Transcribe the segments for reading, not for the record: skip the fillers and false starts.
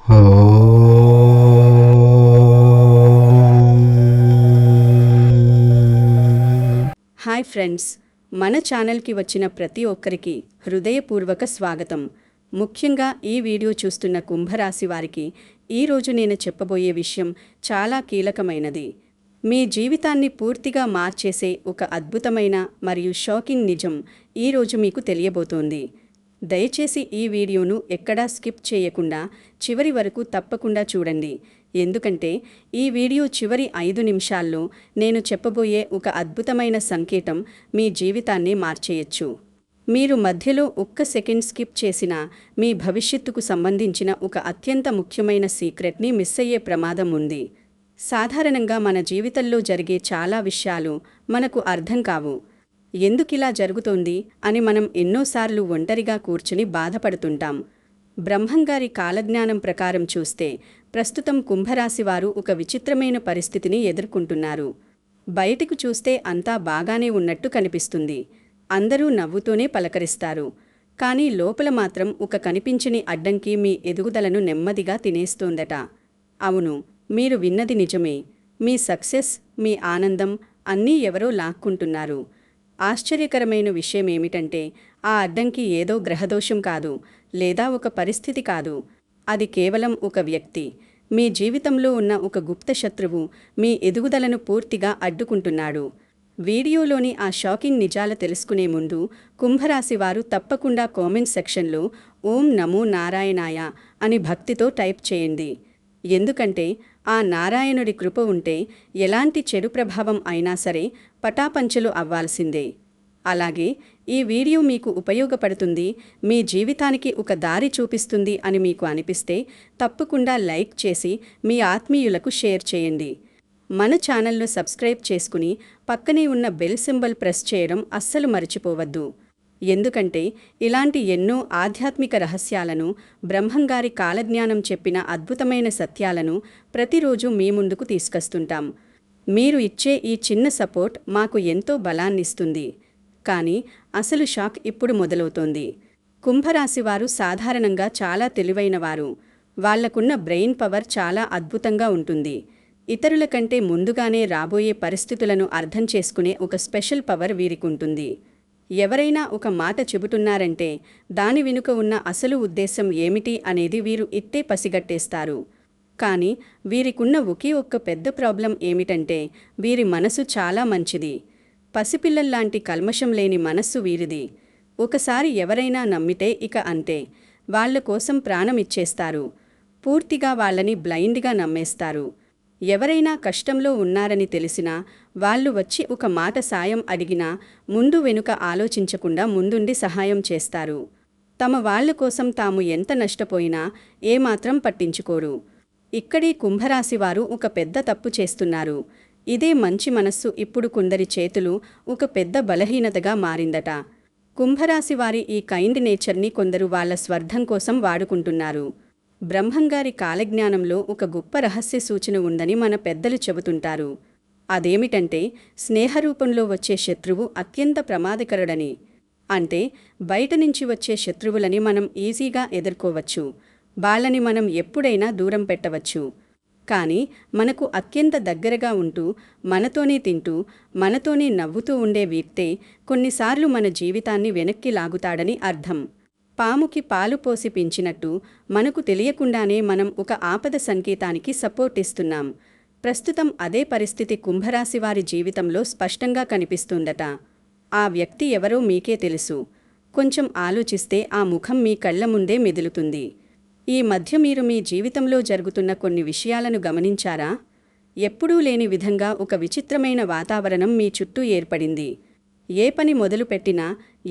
Hi friends, మన ఛానల్కి వచ్చిన ప్రతి ఒక్కరికి హృదయపూర్వక స్వాగతం. ముఖ్యంగా ఈ వీడియో చూస్తున్న కుంభరాశి వారికి ఈరోజు నేను చెప్పబోయే విషయం చాలా కీలకమైనది. మీ జీవితాన్ని పూర్తిగా మార్చేసే ఒక అద్భుతమైన మరియు షాకింగ్ నిజం ఈరోజు మీకు తెలియబోతోంది. దయచేసి ఈ వీడియోను ఎక్కడా స్కిప్ చేయకుండా చివరి వరకు తప్పకుండా చూడండి. ఎందుకంటే ఈ వీడియో చివరి 5 నిమిషాల్లో నేను చెప్పబోయే ఒక అద్భుతమైన సంకేతం మీ జీవితాన్ని మార్చేయచ్చు. మీరు మధ్యలో ఒక్క సెకండ్ స్కిప్ చేసినా మీ భవిష్యత్తుకు సంబంధించిన ఒక అత్యంత ముఖ్యమైన సీక్రెట్ని మిస్ అయ్యే ప్రమాదం ఉంది. సాధారణంగా మన జీవితంలో జరిగే చాలా విషయాలు మనకు అర్థం కావు. ఎందుకిలా జరుగుతోంది అని మనం ఎన్నోసార్లు ఒంటరిగా కూర్చుని బాధపడుతుంటాం. బ్రహ్మంగారి కాలజ్ఞానం ప్రకారం చూస్తే ప్రస్తుతం కుంభరాశివారు ఒక విచిత్రమైన పరిస్థితిని ఎదుర్కొంటున్నారు. బయటకు చూస్తే అంతా బాగానే ఉన్నట్టు కనిపిస్తుంది. అందరూ నవ్వుతూనే పలకరిస్తారు. కానీ లోపల మాత్రం ఒక కనిపించని అడ్డంకి మీ ఎదుగుదలను నెమ్మదిగా తినేస్తోందట. అవును, మీరు విన్నది నిజమే. మీ సక్సెస్, మీ ఆనందం అన్నీ ఎవరో లాక్కుంటున్నారు. ఆశ్చర్యకరమైన విషయమేమిటంటే ఆ అడ్డంకి ఏదో గ్రహదోషం కాదు, లేదా ఒక పరిస్థితి కాదు. అది కేవలం ఒక వ్యక్తి. మీ జీవితంలో ఉన్న ఒక గుప్త శత్రువు మీ ఎదుగుదలను పూర్తిగా అడ్డుకుంటున్నాడు. వీడియోలోని ఆ షాకింగ్ నిజాలు తెలుసుకునే ముందు కుంభరాశివారు తప్పకుండా కామెంట్ సెక్షన్లో ఓం నమో నారాయణాయ అని భక్తితో టైప్ చేయండి. ఎందుకంటే ఆ నారాయణుడి కృప ఉంటే ఎలాంటి చెడు ప్రభావం అయినా సరే పటాపంచలు అవ్వాల్సిందే. అలాగే ఈ వీడియో మీకు ఉపయోగపడుతుంది, మీ జీవితానికి ఒక దారి చూపిస్తుంది అని మీకు అనిపిస్తే తప్పకుండా లైక్ చేసి మీ ఆత్మీయులకు షేర్ చేయండి. మన ఛానల్ను సబ్స్క్రైబ్ చేసుకుని పక్కనే ఉన్న బెల్ సింబల్ ప్రెస్ చేయడం అస్సలు మర్చిపోవద్దు. ఎందుకంటే ఇలాంటి ఎన్నో ఆధ్యాత్మిక రహస్యాలను, బ్రహ్మంగారి కాలజ్ఞానం చెప్పిన అద్భుతమైన సత్యాలను ప్రతిరోజు మీ ముందుకు తీసుకొస్తుంటాం. మీరు ఇచ్చే ఈ చిన్న సపోర్ట్ మాకు ఎంతో బలాన్నిస్తుంది. కానీ అసలు షాక్ ఇప్పుడు మొదలవుతోంది. కుంభరాశివారు సాధారణంగా చాలా తెలివైనవారు. వాళ్లకున్న బ్రెయిన్ పవర్ చాలా అద్భుతంగా ఉంటుంది. ఇతరుల కంటే ముందుగానే రాబోయే పరిస్థితులను అర్థం చేసుకునే ఒక స్పెషల్ పవర్ వీరికుంటుంది. ఎవరైనా ఒక మాట చెబుతున్నారంటే దాని వెనుక ఉన్న అసలు ఉద్దేశం ఏమిటి అనేది వీరు ఇట్టే పసిగట్టేస్తారు. కానీ వీరికున్న ఒకే ఒక్క పెద్ద ప్రాబ్లం ఏమిటంటే వీరి మనసు చాలా మంచిది. పసిపిల్లల్లాంటి కల్మషం లేని మనస్సు వీరిది. ఒకసారి ఎవరైనా నమ్మితే ఇక అంతే, వాళ్ల కోసం ప్రాణం ఇచ్చేస్తారు. పూర్తిగా వాళ్ళని బ్లైండ్గా నమ్మేస్తారు. ఎవరైనా కష్టంలో ఉన్నారని తెలిసినా, వాళ్ళు వచ్చి ఒక మాట సాయం అడిగినా ముందు వెనుక ఆలోచించకుండా ముందుండి సహాయం చేస్తారు. తమ వాళ్ల కోసం తాము ఎంత నష్టపోయినా ఏమాత్రం పట్టించుకోరు. ఇక్కడే కుంభరాశివారు ఒక పెద్ద తప్పు చేస్తున్నారు. ఇదే మంచి మనస్సు ఇప్పుడు కొందరి చేతులు ఒక పెద్ద బలహీనతగా మారిందట. కుంభరాశివారి ఈ కైండ్ నేచర్ని కొందరు వాళ్ల స్వార్థం కోసం వాడుకుంటున్నారు. బ్రహ్మంగారి కాలజ్ఞానంలో ఒక గొప్ప రహస్య సూచన ఉందని మన పెద్దలు చెబుతుంటారు. అదేమిటంటే స్నేహరూపంలో వచ్చే శత్రువు అత్యంత ప్రమాదకరుడని. అంటే బయట నుంచి వచ్చే శత్రువులని మనం ఈజీగా ఎదుర్కోవచ్చు, వాళ్ళని మనం ఎప్పుడైనా దూరం పెట్టవచ్చు. కానీ మనకు అత్యంత దగ్గరగా ఉంటూ, మనతోనే తింటూ, మనతోనే నవ్వుతూ ఉండే వ్యక్తే కొన్నిసార్లు మన జీవితాన్ని వెనక్కి లాగుతాడని అర్థం. పాముకి పాలు పోసి పెంచినట్టు మనకు తెలియకుండానే మనం ఒక ఆపద సంకేతానికి సపోర్ట్ ఇస్తున్నాం. ప్రస్తుతం అదే పరిస్థితి కుంభరాశివారి జీవితంలో స్పష్టంగా కనిపిస్తుందట. ఆ వ్యక్తి ఎవరో మీకే తెలుసు. కొంచెం ఆలోచిస్తే ఆ ముఖం మీ కళ్ల ముందే మెదులుతుంది. ఈ మధ్య మీరు మీ జీవితంలో జరుగుతున్న కొన్ని విషయాలను గమనించారా? ఎప్పుడూ లేని విధంగా ఒక విచిత్రమైన వాతావరణం మీ చుట్టూ ఏర్పడింది. ఏ పని మొదలుపెట్టినా,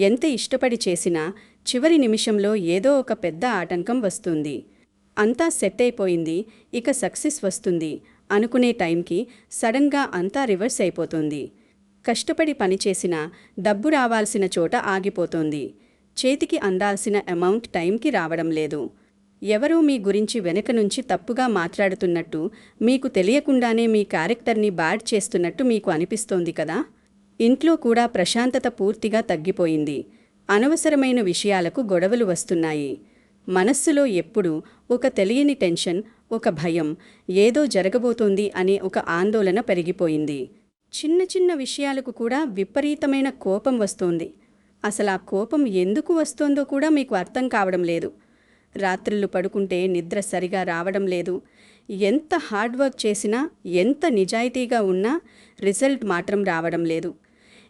ఎంత ఇష్టపడి చేసినా చివరి నిమిషంలో ఏదో ఒక పెద్ద ఆటంకం వస్తుంది. అంతా సెట్ అయిపోయింది, ఇక సక్సెస్ వస్తుంది అనుకునే టైంకి సడన్గా అంతా రివర్స్ అయిపోతుంది. కష్టపడి పనిచేసినా డబ్బు రావాల్సిన చోట ఆగిపోతోంది. చేతికి అందాల్సిన అమౌంట్ టైంకి రావడం లేదు. ఎవరో మీ గురించి వెనక నుంచి తప్పుగా మాట్లాడుతున్నట్టు, మీకు తెలియకుండానే మీ క్యారెక్టర్ని బ్యాడ్ చేస్తున్నట్టు మీకు అనిపిస్తోంది కదా? ఇంట్లో కూడా ప్రశాంతత పూర్తిగా తగ్గిపోయింది. అనవసరమైన విషయాలకు గొడవలు వస్తున్నాయి. మనస్సులో ఎప్పుడూ ఒక తెలియని టెన్షన్, ఒక భయం, ఏదో జరగబోతోంది అనే ఒక ఆందోళన పెరిగిపోయింది. చిన్న చిన్న విషయాలకు కూడా విపరీతమైన కోపం వస్తోంది. అసలు ఆ కోపం ఎందుకు వస్తోందో కూడా మీకు అర్థం కావడం లేదు. రాత్రుళ్ళు పడుకుంటే నిద్ర సరిగా రావడం లేదు. ఎంత హార్డ్ వర్క్ చేసినా, ఎంత నిజాయితీగా ఉన్నా రిజల్ట్ మాత్రం రావడం లేదు.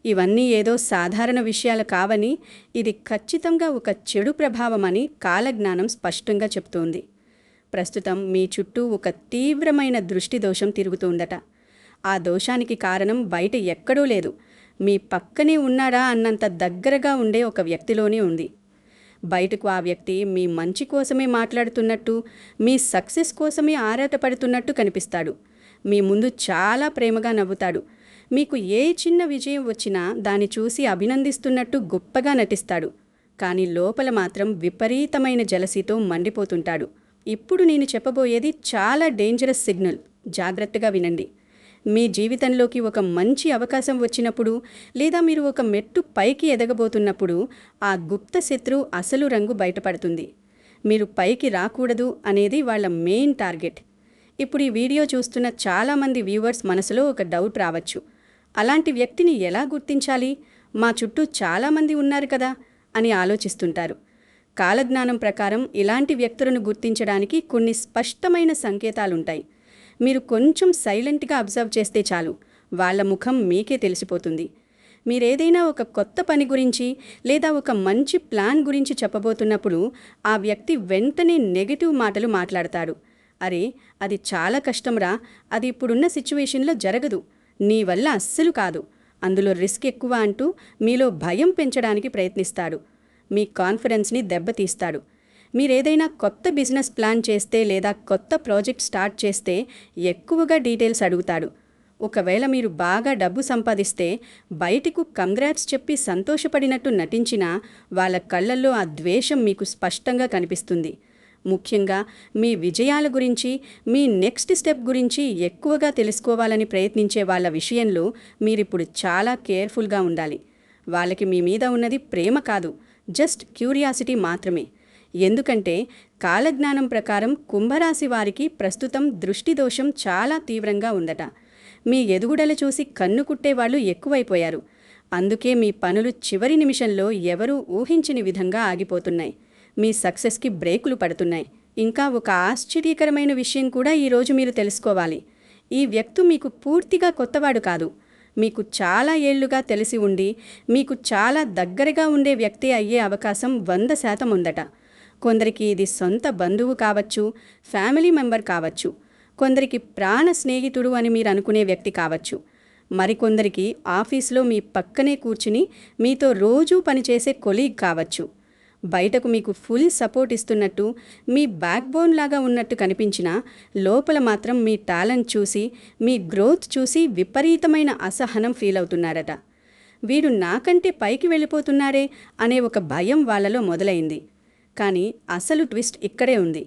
ఇవన్నీ ఏదో సాధారణ విషయాలు కావని, ఇది ఖచ్చితంగా ఒక చెడు ప్రభావమని కాలజ్ఞానం స్పష్టంగా చెప్తోంది. ప్రస్తుతం మీ చుట్టూ ఒక తీవ్రమైన దృష్టి దోషం తిరుగుతోందట. ఆ దోషానికి కారణం బయట ఎక్కడో లేదు, మీ పక్కనే ఉన్నారా అన్నంత దగ్గరగా ఉండే ఒక వ్యక్తిలోనే ఉంది. బయటకు ఆ వ్యక్తి మీ మంచి కోసమే మాట్లాడుతున్నట్టు, మీ సక్సెస్ కోసమే ఆరాటపడుతున్నట్టు కనిపిస్తాడు. మీ ముందు చాలా ప్రేమగా నవ్వుతాడు. మీకు ఏ చిన్న విజయం వచ్చినా దాన్ని చూసి అభినందిస్తున్నట్టు గొప్పగా నటిస్తాడు. కానీ లోపల మాత్రం విపరీతమైన జలసీతో మండిపోతుంటాడు. ఇప్పుడు నేను చెప్పబోయేది చాలా డేంజరస్ సిగ్నల్. జాగ్రత్తగా వినండి. మీ జీవితంలోకి ఒక మంచి అవకాశం వచ్చినప్పుడు, లేదా మీరు ఒక మెట్టు పైకి ఎదగబోతున్నప్పుడు ఆ గుప్త శత్రువు అసలు రంగు బయటపడుతుంది. మీరు పైకి రాకూడదు అనేది వాళ్ళ మెయిన్ టార్గెట్. ఇప్పుడు ఈ వీడియో చూస్తున్న చాలామంది వ్యూవర్స్ మనసులో ఒక డౌట్ రావచ్చు. అలాంటి వ్యక్తిని ఎలా గుర్తించాలి? మా చుట్టూ చాలామంది ఉన్నారు కదా అని ఆలోచిస్తుంటారు. కాలజ్ఞానం ప్రకారం ఇలాంటి వ్యక్తులను గుర్తించడానికి కొన్ని స్పష్టమైన సంకేతాలుంటాయి. మీరు కొంచెం సైలెంట్గా అబ్జర్వ్ చేస్తే చాలు, వాళ్ళ ముఖం మీకే తెలిసిపోతుంది. మీరేదైనా ఒక కొత్త పని గురించి లేదా ఒక మంచి ప్లాన్ గురించి చెప్పబోతున్నప్పుడు ఆ వ్యక్తి వెంటనే నెగటివ్ మాటలు మాట్లాడతాడు. అరే, అది చాలా కష్టంరా, అది ఇప్పుడున్న సిచ్యువేషన్లో జరగదు, నీ వల్ల అస్సలు కాదు, అందులో రిస్క్ ఎక్కువ అంటూ మీలో భయం పెంచడానికి ప్రయత్నిస్తాడు. మీ కాన్ఫిడెన్స్ని దెబ్బతీస్తాడు. మీరేదైనా కొత్త బిజినెస్ ప్లాన్ చేస్తే లేదా కొత్త ప్రాజెక్ట్ స్టార్ట్ చేస్తే ఎక్కువగా డీటెయిల్స్ అడుగుతాడు. ఒకవేళ మీరు బాగా డబ్బు సంపాదిస్తే బయటకు కంగ్రాట్స్ చెప్పి సంతోషపడినట్టు నటించినా వాళ్ళ కళ్ళల్లో ఆ ద్వేషం మీకు స్పష్టంగా కనిపిస్తుంది. ముఖ్యంగా మీ విజయాల గురించి, మీ నెక్స్ట్ స్టెప్ గురించి ఎక్కువగా తెలుసుకోవాలని ప్రయత్నించే వాళ్ళ విషయంలో మీరిప్పుడు చాలా కేర్ఫుల్గా ఉండాలి. వాళ్ళకి మీ మీద ఉన్నది ప్రేమ కాదు, జస్ట్ క్యూరియాసిటీ మాత్రమే. ఎందుకంటే కాలజ్ఞానం ప్రకారం కుంభరాశి వారికి ప్రస్తుతం దృష్టి దోషం చాలా తీవ్రంగా ఉందట. మీ ఎదుగుదల చూసి కన్ను కుట్టేవాళ్లు ఎక్కువైపోయారు. అందుకే మీ పనులు చివరి నిమిషంలో ఎవరూ ఊహించని విధంగా ఆగిపోతున్నాయి. మీ సక్సెస్కి బ్రేకులు పడుతున్నాయి. ఇంకా ఒక ఆశ్చర్యకరమైన విషయం కూడా ఈరోజు మీరు తెలుసుకోవాలి. ఈ వ్యక్తి మీకు పూర్తిగా కొత్తవాడు కాదు. మీకు చాలా ఏళ్లుగా తెలిసి ఉండి మీకు చాలా దగ్గరగా ఉండే వ్యక్తి అయ్యే అవకాశం 100% ఉందట. కొందరికి ఇది సొంత బంధువు కావచ్చు, ఫ్యామిలీ మెంబర్ కావచ్చు, కొందరికి ప్రాణ స్నేహితుడు అని మీరు అనుకునే వ్యక్తి కావచ్చు, మరికొందరికి ఆఫీస్లో మీ పక్కనే కూర్చుని మీతో రోజూ పనిచేసే కొలీగ్ కావచ్చు. బయటకు మీకు ఫుల్ సపోర్ట్ ఇస్తున్నట్టు, మీ బ్యాక్ బోన్ లాగా ఉన్నట్టు కనిపించినా లోపల మాత్రం మీ టాలెంట్ చూసి, మీ గ్రోత్ చూసి విపరీతమైన అసహనం ఫీల్ అవుతున్నారట. వీడు నాకంటే పైకి వెళ్ళిపోతున్నారే అనే ఒక భయం వాళ్ళలో మొదలైంది. కానీ అసలు ట్విస్ట్ ఇక్కడే ఉంది.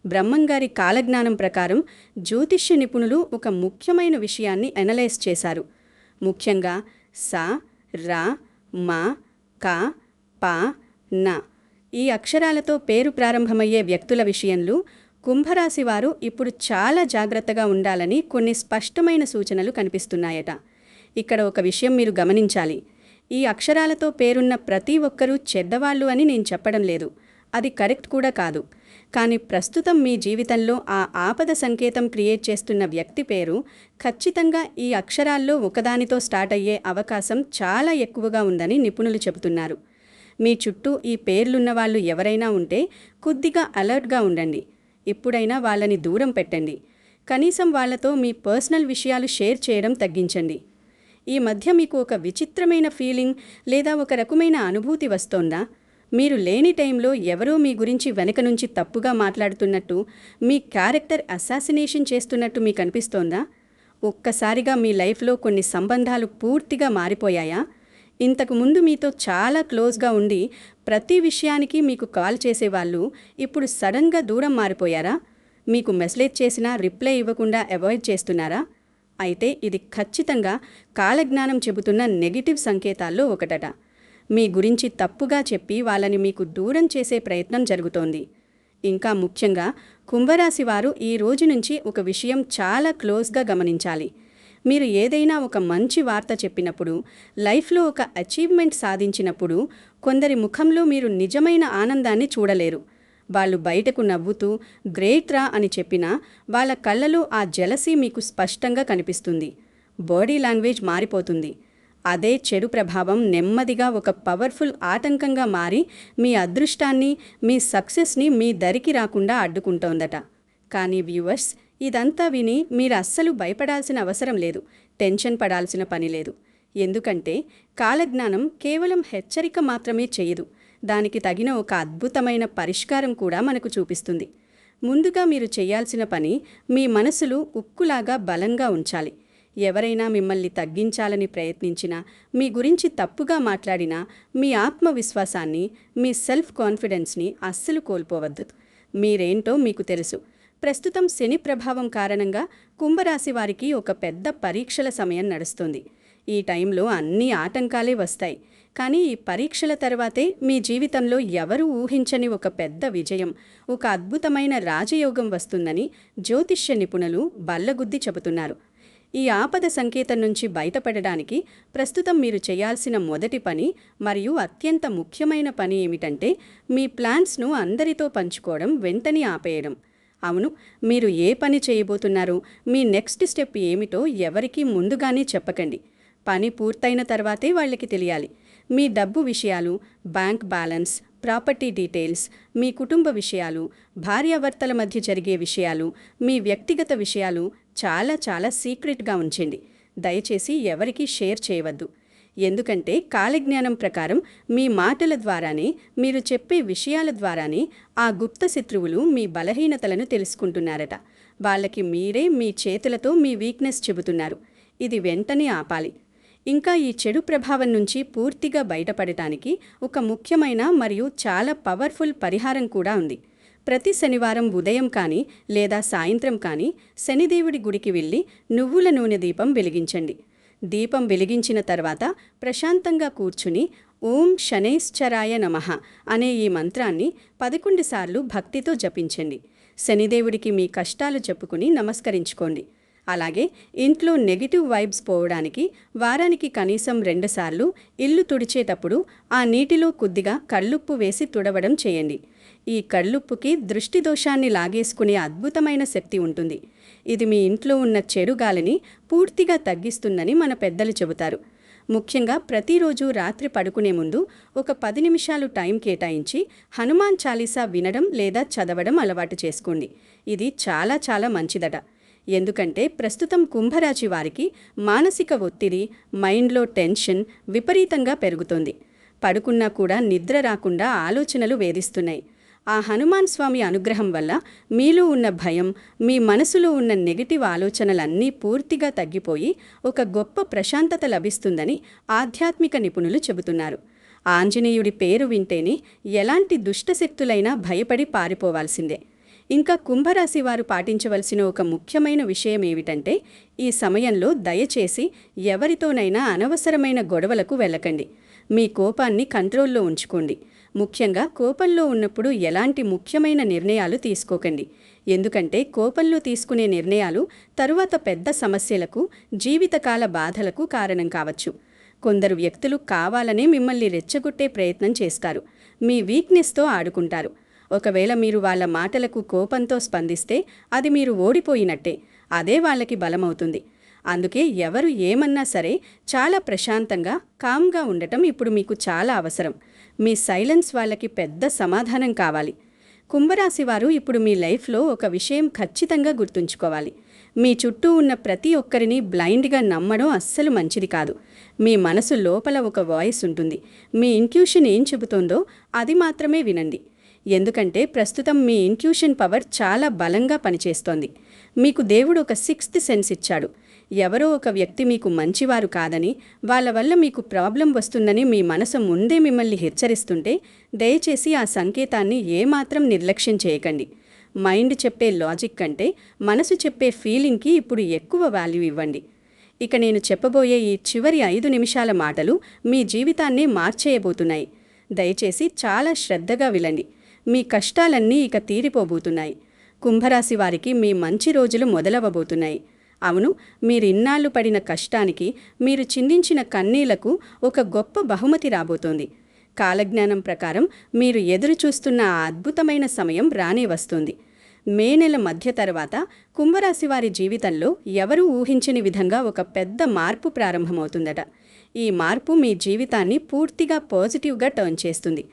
బ్రహ్మంగారి కాలజ్ఞానం ప్రకారం జ్యోతిష్య నిపుణులు ఒక ముఖ్యమైన విషయాన్ని అనలైజ్ చేశారు. ముఖ్యంగా సా, రా, మా, కా, పా, నా ఈ అక్షరాలతో పేరు ప్రారంభమయ్యే వ్యక్తుల విషయంలో కుంభరాశి వారు ఇప్పుడు చాలా జాగ్రత్తగా ఉండాలని కొన్ని స్పష్టమైన సూచనలు కనిపిస్తున్నాయట. ఇక్కడ ఒక విషయం మీరు గమనించాలి. ఈ అక్షరాలతో పేరున్న ప్రతి ఒక్కరూ చెడ్డవాళ్ళు అని నేను చెప్పడం లేదు, అది కరెక్ట్ కూడా కాదు. కానీ ప్రస్తుతం మీ జీవితంలో ఆ ఆపద సంకేతం క్రియేట్ చేస్తున్న వ్యక్తి పేరు ఖచ్చితంగా ఈ అక్షరాల్లో ఒకదానితో స్టార్ట్ అయ్యే అవకాశం చాలా ఎక్కువగా ఉందని నిపుణులు చెబుతున్నారు. మీ చుట్టూ ఈ పేర్లున్న వాళ్ళు ఎవరైనా ఉంటే కొద్దిగా అలర్ట్గా ఉండండి. ఇప్పుడైనా వాళ్ళని దూరం పెట్టండి. కనీసం వాళ్ళతో మీ పర్సనల్ విషయాలు షేర్ చేయడం తగ్గించండి. ఈ మధ్య మీకు ఒక విచిత్రమైన ఫీలింగ్ లేదా ఒక రకమైన అనుభూతి వస్తోందా? మీరు లేని టైంలో ఎవరో మీ గురించి వెనక నుంచి తప్పుగా మాట్లాడుతున్నట్టు, మీ క్యారెక్టర్ అసాసినేషన్ చేస్తున్నట్టు మీకు అనిపిస్తోందా? ఒక్కసారిగా మీ లైఫ్లో కొన్ని సంబంధాలు పూర్తిగా మారిపోయాయా? ఇంతకుముందు మీతో చాలా క్లోజ్గా ఉండి ప్రతి విషయానికి మీకు కాల్ చేసేవాళ్ళు ఇప్పుడు సడన్గా దూరం మారిపోయారా? మీకు మెసేజ్ చేసినా రిప్లై ఇవ్వకుండా అవాయిడ్ చేస్తున్నారా? అయితే ఇది ఖచ్చితంగా కాలజ్ఞానం చెబుతున్న నెగిటివ్ సంకేతాల్లో ఒకటట. మీ గురించి తప్పుగా చెప్పి వాళ్ళని మీకు దూరం చేసే ప్రయత్నం జరుగుతోంది. ఇంకా ముఖ్యంగా కుంభరాశి వారు ఈ రోజు నుంచి ఒక విషయం చాలా క్లోజ్గా గమనించాలి. మీరు ఏదైనా ఒక మంచి వార్త చెప్పినప్పుడు, లైఫ్లో ఒక అచీవ్మెంట్ సాధించినప్పుడు కొందరి ముఖంలో మీరు నిజమైన ఆనందాన్ని చూడలేరు. వాళ్ళు బయటకు నవ్వుతూ గ్రేట్ రా అని చెప్పినా వాళ్ళ కళ్ళలో ఆ జెలసీ మీకు స్పష్టంగా కనిపిస్తుంది. బాడీ లాంగ్వేజ్ మారిపోతుంది. అదే చెడు ప్రభావం నెమ్మదిగా ఒక పవర్ఫుల్ ఆటంకంగా మారి మీ అదృష్టాన్ని, మీ సక్సెస్ని మీ దరికి రాకుండా అడ్డుకుంటోందట. కానీ వ్యూవర్స్, ఇదంతా విని మీరు అస్సలు భయపడాల్సిన అవసరం లేదు, టెన్షన్ పడాల్సిన పని లేదు. ఎందుకంటే కాలజ్ఞానం కేవలం హెచ్చరిక మాత్రమే చేయదు, దానికి తగిన ఒక అద్భుతమైన పరిష్కారం కూడా మనకు చూపిస్తుంది. ముందుగా మీరు చేయాల్సిన పని మీ మనసులు ఉక్కులాగా బలంగా ఉంచాలి. ఎవరైనా మిమ్మల్ని తగ్గించాలని ప్రయత్నించినా, మీ గురించి తప్పుగా మాట్లాడినా మీ ఆత్మవిశ్వాసాన్ని, మీ సెల్ఫ్ కాన్ఫిడెన్స్ని అస్సలు కోల్పోవద్దు. మీరేంటో మీకు తెలుసు. ప్రస్తుతం శని ప్రభావం కారణంగా కుంభరాశి వారికి ఒక పెద్ద పరీక్షల సమయం నడుస్తుంది. ఈ టైంలో అన్ని ఆటంకాలే వస్తాయి. కానీ ఈ పరీక్షల తర్వాతే మీ జీవితంలో ఎవరూ ఊహించని ఒక పెద్ద విజయం, ఒక అద్భుతమైన రాజయోగం వస్తుందని జ్యోతిష్య నిపుణులు బల్లగుద్ది చెబుతున్నారు. ఈ ఆపద సంకేతం నుంచి బయటపడడానికి ప్రస్తుతం మీరు చేయాల్సిన మొదటి పని మరియు అత్యంత ముఖ్యమైన పని ఏమిటంటే మీ ప్లాన్స్ను అందరితో పంచుకోవడం వెంటనే ఆపేయడం. అవును, మీరు ఏ పని చేయబోతున్నారో, మీ నెక్స్ట్ స్టెప్ ఏమిటో ఎవరికీ ముందుగానే చెప్పకండి. పని పూర్తయిన తర్వాతే వాళ్ళకి తెలియాలి. మీ డబ్బు విషయాలు, బ్యాంక్ బ్యాలెన్స్, ప్రాపర్టీ డీటెయిల్స్, మీ కుటుంబ విషయాలు, భార్యాభర్తల మధ్య జరిగే విషయాలు, మీ వ్యక్తిగత విషయాలు చాలా చాలా సీక్రెట్గా ఉంచండి. దయచేసి ఎవరికీ షేర్ చేయవద్దు. ఎందుకంటే కాలజ్ఞానం ప్రకారం మీ మాటల ద్వారానే, మీరు చెప్పే విషయాల ద్వారానే ఆ గుప్త శత్రువులు మీ బలహీనతలను తెలుసుకుంటున్నారట. వాళ్ళకి మీరే మీ చేతులతో మీ వీక్నెస్ చెబుతున్నారు. ఇది వెంటనే ఆపాలి. ఇంకా ఈ చెడు ప్రభావం నుంచి పూర్తిగా బయటపడటానికి ఒక ముఖ్యమైన మరియు చాలా పవర్ఫుల్ పరిహారం కూడా ఉంది. ప్రతి శనివారం ఉదయం కానీ లేదా సాయంత్రం కానీ శనిదేవుడి గుడికి వెళ్ళి నువ్వుల నూనె దీపం వెలిగించండి. దీపం వెలిగించిన తర్వాత ప్రశాంతంగా కూర్చుని ఓం శనైశ్చరాయ నమః అనే ఈ మంత్రాన్ని 11 సార్లు భక్తితో జపించండి. శనిదేవుడికి మీ కష్టాలు చెప్పుకుని నమస్కరించుకోండి. అలాగే ఇంట్లో నెగిటివ్ వైబ్స్ పోవడానికి వారానికి కనీసం 2 సార్లు ఇల్లు తుడిచేటప్పుడు ఆ నీటిలో కొద్దిగా కళ్ళుప్పు వేసి తుడవడం చేయండి. ఈ కళ్ళుప్పుకి దృష్టి దోషాన్ని లాగేసుకునే అద్భుతమైన శక్తి ఉంటుంది. ఇది మీ ఇంట్లో ఉన్న చెడు గాలిని పూర్తిగా తగ్గిస్తుందని మన పెద్దలు చెబుతారు. ముఖ్యంగా ప్రతిరోజు రాత్రి పడుకునే ముందు ఒక 10 నిమిషాలు టైం కేటాయించి హనుమాన్ చాలీసా వినడం లేదా చదవడం అలవాటు చేసుకోండి. ఇది చాలా చాలా మంచిదట. ఎందుకంటే ప్రస్తుతం కుంభరాశి వారికి మానసిక ఒత్తిడి, మైండ్లో టెన్షన్ విపరీతంగా పెరుగుతోంది. పడుకున్నా కూడా నిద్ర రాకుండా ఆలోచనలు వేధిస్తున్నాయి. ఆ హనుమాన్ స్వామి అనుగ్రహం వల్ల మీలో ఉన్న భయం, మీ మనసులో ఉన్న నెగటివ్ ఆలోచనలన్నీ పూర్తిగా తగ్గిపోయి ఒక గొప్ప ప్రశాంతత లభిస్తుందని ఆధ్యాత్మిక నిపుణులు చెబుతున్నారు. ఆంజనేయుడి పేరు వింటేనే ఎలాంటి దుష్టశక్తులైనా భయపడి పారిపోవాల్సిందే. ఇంకా కుంభరాశి వారు పాటించవలసిన ఒక ముఖ్యమైన విషయం ఏమిటంటే ఈ సమయంలో దయచేసి ఎవరితోనైనా అనవసరమైన గొడవలకు వెళ్ళకండి. మీ కోపాన్ని కంట్రోల్లో ఉంచుకోండి. ముఖ్యంగా కోపంలో ఉన్నప్పుడు ఎలాంటి ముఖ్యమైన నిర్ణయాలు తీసుకోకండి. ఎందుకంటే కోపంలో తీసుకునే నిర్ణయాలు తరువాత పెద్ద సమస్యలకు, జీవితకాల బాధలకు కారణం కావచ్చు. కొందరు వ్యక్తులు కావాలనే మిమ్మల్ని రెచ్చగొట్టే ప్రయత్నం చేస్తారు. మీ వీక్నెస్తో ఆడుకుంటారు. ఒకవేళ మీరు వాళ్ళ మాటలకు కోపంతో స్పందిస్తే అది మీరు ఓడిపోయినట్టే. అదే వాళ్ళకి బలమవుతుంది. అందుకే ఎవరు ఏమన్నా సరే చాలా ప్రశాంతంగా, కామ్గా ఉండటం ఇప్పుడు మీకు చాలా అవసరం. మీ సైలెన్స్ వాళ్ళకి పెద్ద సమాధానం కావాలి. కుంభరాశి వారు ఇప్పుడు మీ లైఫ్లో ఒక విషయం ఖచ్చితంగా గుర్తుంచుకోవాలి. మీ చుట్టూ ఉన్న ప్రతి ఒక్కరిని బ్లైండ్గా నమ్మడం అస్సలు మంచిది కాదు. మీ మనసు లోపల ఒక వాయిస్ ఉంటుంది. మీ ఇంట్యూషన్ ఏం చెబుతోందో అది మాత్రమే వినండి. ఎందుకంటే ప్రస్తుతం మీ ఇంట్యూషన్ పవర్ చాలా బలంగా పనిచేస్తోంది. మీకు దేవుడు ఒక 6th సెన్స్ ఇచ్చాడు. ఎవరో ఒక వ్యక్తి మీకు మంచివారు కాదని, వాళ్ళ వల్ల మీకు ప్రాబ్లం వస్తుందని మీ మనసు ముందే మిమ్మల్ని హెచ్చరిస్తుంటే దయచేసి ఆ సంకేతాన్ని ఏమాత్రం నిర్లక్ష్యం చేయకండి. మైండ్ చెప్పే లాజిక్ కంటే మనసు చెప్పే ఫీలింగ్కి ఇప్పుడు ఎక్కువ వాల్యూ ఇవ్వండి. ఇక నేను చెప్పబోయే ఈ చివరి 5 నిమిషాల మాటలు మీ జీవితాన్ని మార్చేయబోతున్నాయి. దయచేసి చాలా శ్రద్ధగా వినండి. మీ కష్టాలన్నీ ఇక తీరిపోబోతున్నాయి. కుంభరాశి వారికి మీ మంచి రోజులు మొదలవబోతున్నాయి. అవును, మీరిన్నాళ్ళు పడిన కష్టానికి, మీరు చిందించిన కన్నీళ్లకు ఒక గొప్ప బహుమతి రాబోతోంది. కాలజ్ఞానం ప్రకారం మీరు ఎదురు చూస్తున్న ఆ అద్భుతమైన సమయం రానే వస్తుంది. మే నెల మధ్య తర్వాత కుంభరాశి వారి జీవితంలో ఎవరూ ఊహించని విధంగా ఒక పెద్ద మార్పు ప్రారంభమవుతుందట. ఈ మార్పు మీ జీవితాన్ని పూర్తిగా పాజిటివ్గా టర్న్ చేస్తుంది.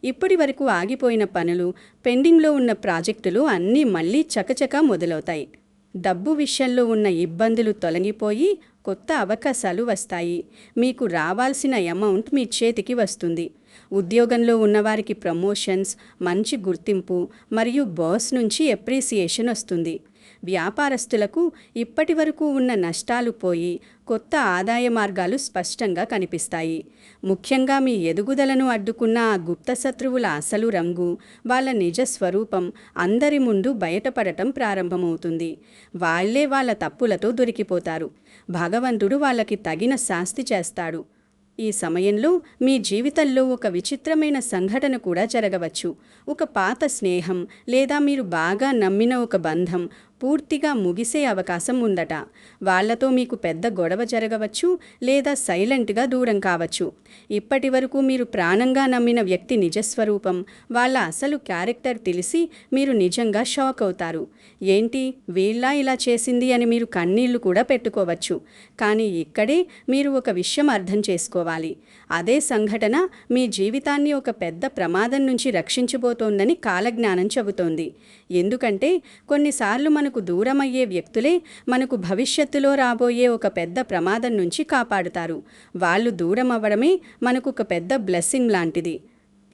ఇప్పటి వరకు ఆగిపోయిన పనులు, పెండింగ్లో ఉన్న ప్రాజెక్టులు అన్నీ మళ్ళీ చకచకా మొదలవుతాయి. డబ్బు విషయంలో ఉన్న ఇబ్బందులు తొలగిపోయి కొత్త అవకాశాలు వస్తాయి. మీకు రావాల్సిన అమౌంట్ మీ చేతికి వస్తుంది. ఉద్యోగంలో ఉన్నవారికి ప్రమోషన్స్, మంచి గుర్తింపు మరియు బాస్ నుంచి అప్రిసియేషన్ వస్తుంది. వ్యాపారస్తులకు ఇప్పటి వరకు ఉన్న నష్టాలు పోయి కొత్త ఆదాయ మార్గాలు స్పష్టంగా కనిపిస్తాయి. ముఖ్యంగా మీ ఎదుగుదలను అడ్డుకున్న ఆ గుప్త శత్రువుల అసలు రంగు, వాళ్ళ నిజ స్వరూపం అందరి ముందు బయటపడటం ప్రారంభమవుతుంది. వాళ్లే వాళ్ళ తప్పులతో దొరికిపోతారు. భగవంతుడు వాళ్ళకి తగిన శాస్తి చేస్తాడు. ఈ సమయంలో మీ జీవితంలో ఒక విచిత్రమైన సంఘటన కూడా జరగవచ్చు. ఒక పాత స్నేహం లేదా మీరు బాగా నమ్మిన ఒక బంధం పూర్తిగా ముగిసే అవకాశం ఉందట. వాళ్లతో మీకు పెద్ద గొడవ జరగవచ్చు లేదా సైలెంట్గా దూరం కావచ్చు. ఇప్పటి వరకు మీరు ప్రాణంగా నమ్మిన వ్యక్తి నిజస్వరూపం, వాళ్ళ అసలు క్యారెక్టర్ తెలిసి మీరు నిజంగా షాక్ అవుతారు. ఏంటి వీళ్ళ ఇలా చేసింది అని మీరు కన్నీళ్లు కూడా పెట్టుకోవచ్చు. కానీ ఇక్కడే మీరు ఒక విషయం అర్థం చేసుకోవాలి. అదే సంఘటన మీ జీవితాన్ని ఒక పెద్ద ప్రమాదం నుంచి రక్షించబోతోందని కాలజ్ఞానం చెబుతోంది. ఎందుకంటే కొన్నిసార్లు మనకు దూరమయ్యే వ్యక్తులే మనకు భవిష్యత్తులో రాబోయే ఒక పెద్ద ప్రమాదం నుంచి కాపాడుతారు. వాళ్ళు దూరం అవ్వడమే మనకు ఒక పెద్ద బ్లెస్సింగ్ లాంటిది.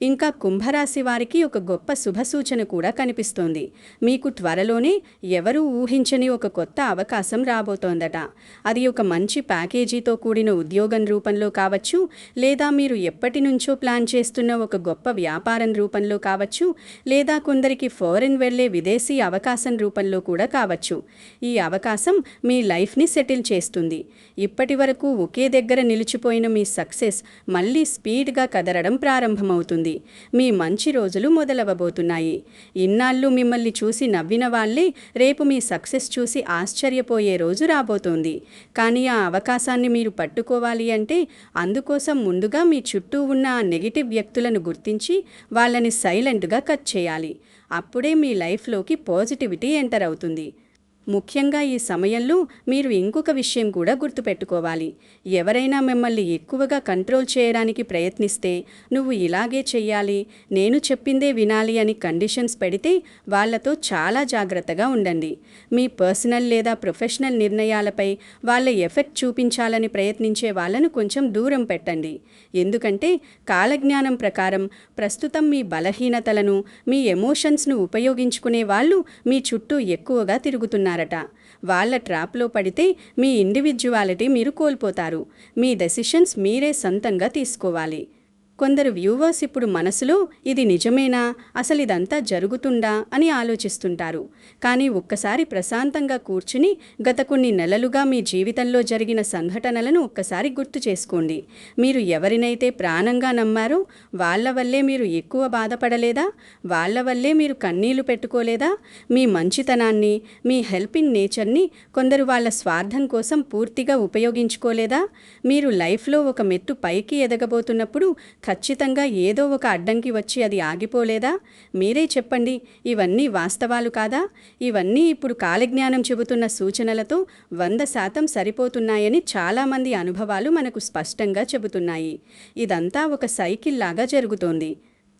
ఇంకా కుంభరాశి వారికి ఒక గొప్ప శుభసూచన కూడా కనిపిస్తోంది. మీకు త్వరలోనే ఎవరూ ఊహించని ఒక కొత్త అవకాశం రాబోతోందట. అది ఒక మంచి ప్యాకేజీతో కూడిన ఉద్యోగం రూపంలో కావచ్చు, లేదా మీరు ఎప్పటి నుంచో ప్లాన్ చేస్తున్న ఒక గొప్ప వ్యాపారం రూపంలో కావచ్చు, లేదా కొందరికి ఫారెన్ వెళ్లే విదేశీ అవకాశం రూపంలో కూడా కావచ్చు. ఈ అవకాశం మీ లైఫ్ని సెటిల్ చేస్తుంది. ఇప్పటి వరకు ఒకే దగ్గర నిలిచిపోయిన మీ సక్సెస్ మళ్ళీ స్పీడ్గా కదలడం ప్రారంభమవుతుంది. మీ మంచి రోజులు మొదలవబోతున్నాయి. ఇన్నాళ్ళు మిమ్మల్ని చూసి నవ్విన వాళ్లే రేపు మీ సక్సెస్ చూసి ఆశ్చర్యపోయే రోజు రాబోతోంది. కానీ ఆ అవకాశాన్ని మీరు పట్టుకోవాలి అంటే అందుకోసం ముందుగా మీ చుట్టూ ఉన్న ఆ నెగిటివ్ వ్యక్తులను గుర్తించి వాళ్ళని సైలెంట్గా కట్ చేయాలి. అప్పుడే మీ లైఫ్లోకి పాజిటివిటీ ఎంటర్ అవుతుంది. ముఖ్యంగా ఈ సమయంలో మీరు ఇంకొక విషయం కూడా గుర్తుపెట్టుకోవాలి. ఎవరైనా మిమ్మల్ని ఎక్కువగా కంట్రోల్ చేయడానికి ప్రయత్నిస్తే నువ్వు ఇలాగే చెయ్యాలి, నేను చెప్పిందే వినాలి అని కండిషన్స్ పెడితే వాళ్లతో చాలా జాగ్రత్తగా ఉండండి. మీ పర్సనల్ లేదా ప్రొఫెషనల్ నిర్ణయాలపై వాళ్ళ ఎఫెక్ట్ చూపించాలని ప్రయత్నించే వాళ్ళను కొంచెం దూరం పెట్టండి. ఎందుకంటే కాలజ్ఞానం ప్రకారం ప్రస్తుతం మీ బలహీనతలను, మీ ఎమోషన్స్ను ఉపయోగించుకునే వాళ్ళు మీ చుట్టూ ఎక్కువగా తిరుగుతున్నారు. వాళ్ళ ట్రాప్లో పడితే మీ ఇండివిడ్యువాలిటీ మీరు కోల్పోతారు. మీ డెసిషన్స్ మీరే సొంతంగా తీసుకోవాలి. కొందరు వ్యూవర్స్ ఇప్పుడు మనసులో ఇది నిజమేనా, అసలు ఇదంతా జరుగుతుందా అని ఆలోచిస్తుంటారు. కానీ ఒక్కసారి ప్రశాంతంగా కూర్చుని గత కొన్ని నెలలుగా మీ జీవితంలో జరిగిన సంఘటనలను ఒక్కసారి గుర్తు చేసుకోండి. మీరు ఎవరినైతే ప్రాణంగా నమ్మారో వాళ్ళ వల్లే మీరు ఎక్కువ బాధపడలేదా? వాళ్ళ వల్లే మీరు కన్నీళ్లు పెట్టుకోలేదా? మీ మంచితనాన్ని, మీ హెల్పింగ్ నేచర్ని కొందరు వాళ్ళ స్వార్థం కోసం పూర్తిగా ఉపయోగించుకోలేదా? మీరు లైఫ్లో ఒక మెట్టు పైకి ఎదగబోతున్నప్పుడు ఖచ్చితంగా ఏదో ఒక అడ్డంకి వచ్చి అది ఆగిపోలేదా? మీరే చెప్పండి, ఇవన్నీ వాస్తవాలు కాదా? ఇవన్నీ ఇప్పుడు కాలజ్ఞానం చెబుతున్న సూచనలతో 100% సరిపోతున్నాయని చాలామంది అనుభవాలు మనకు స్పష్టంగా చెబుతున్నాయి. ఇదంతా ఒక సైకిల్ లాగా జరుగుతోంది.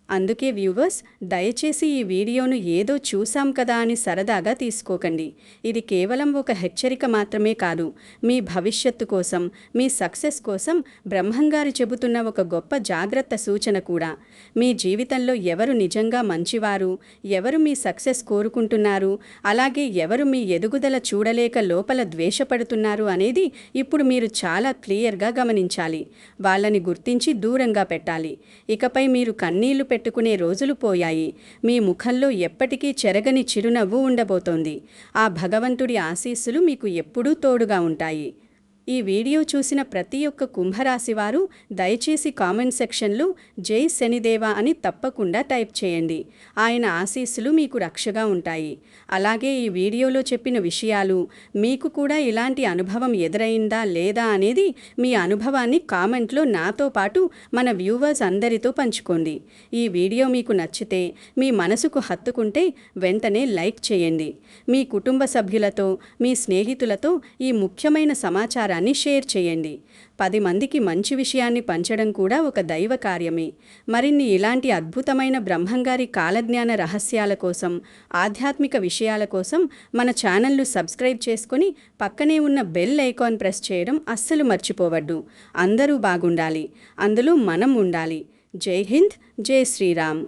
అందుకే వ్యూవర్స్, దయచేసి ఈ వీడియోను ఏదో చూసాం కదా అని సరదాగా తీసుకోకండి. ఇది కేవలం ఒక హెచ్చరిక మాత్రమే కాదు, మీ భవిష్యత్తు కోసం, మీ సక్సెస్ కోసం బ్రహ్మంగారు చెబుతున్న ఒక గొప్ప జాగ్రత్త సూచన కూడా. మీ జీవితంలో ఎవరు నిజంగా మంచివారు, ఎవరు మీ సక్సెస్ కోరుకుంటున్నారు, అలాగే ఎవరు మీ ఎదుగుదల చూడలేక లోపల ద్వేషపడుతున్నారు అనేది ఇప్పుడు మీరు చాలా క్లియర్గా గమనించాలి. వాళ్ళని గుర్తించి దూరంగా పెట్టాలి. ఇకపై మీరు కన్నీళ్లు పెట్టుకునే రోజులు పోయాయి. మీ ముఖంలో ఎప్పటికీ చెరగని చిరునవ్వు ఉండబోతోంది. ఆ భగవంతుడి ఆశీస్సులు మీకు ఎప్పుడూ తోడుగా ఉంటాయి. ఈ వీడియో చూసిన ప్రతి ఒక్క కుంభరాశి వారు దయచేసి కామెంట్ సెక్షన్లో జై శనిదేవ అని తప్పకుండా టైప్ చేయండి. ఆయన ఆశీస్సులు మీకు రక్షగా ఉంటాయి. అలాగే ఈ వీడియోలో చెప్పిన విషయాలు మీకు కూడా ఇలాంటి అనుభవం ఎదురైందా లేదా అనేది మీ అనుభవాన్ని కామెంట్లో నాతో పాటు మన వ్యూవర్స్ అందరితో పంచుకోండి. ఈ వీడియో మీకు నచ్చితే, మీ మనసుకు హత్తుకుంటే వెంటనే లైక్ చేయండి. మీ కుటుంబ సభ్యులతో, మీ స్నేహితులతో ఈ ముఖ్యమైన సమాచారాన్ని షేర్ చేయండి. 10 మందికి మంచి విషయాన్ని పంచడం కూడా ఒక దైవ కార్యమే. మరిన్ని ఇలాంటి అద్భుతమైన బ్రహ్మంగారి కాలజ్ఞాన రహస్యాల కోసం, ఆధ్యాత్మిక విషయాల కోసం మన ఛానల్ను సబ్స్క్రైబ్ చేసుకొని పక్కనే ఉన్న బెల్ ఐకాన్ ప్రెస్ చేయడం అస్సలు మర్చిపోవద్దు. అందరూ బాగుండాలి, అందులో మనం ఉండాలి. జై హింద్, జై శ్రీరామ్.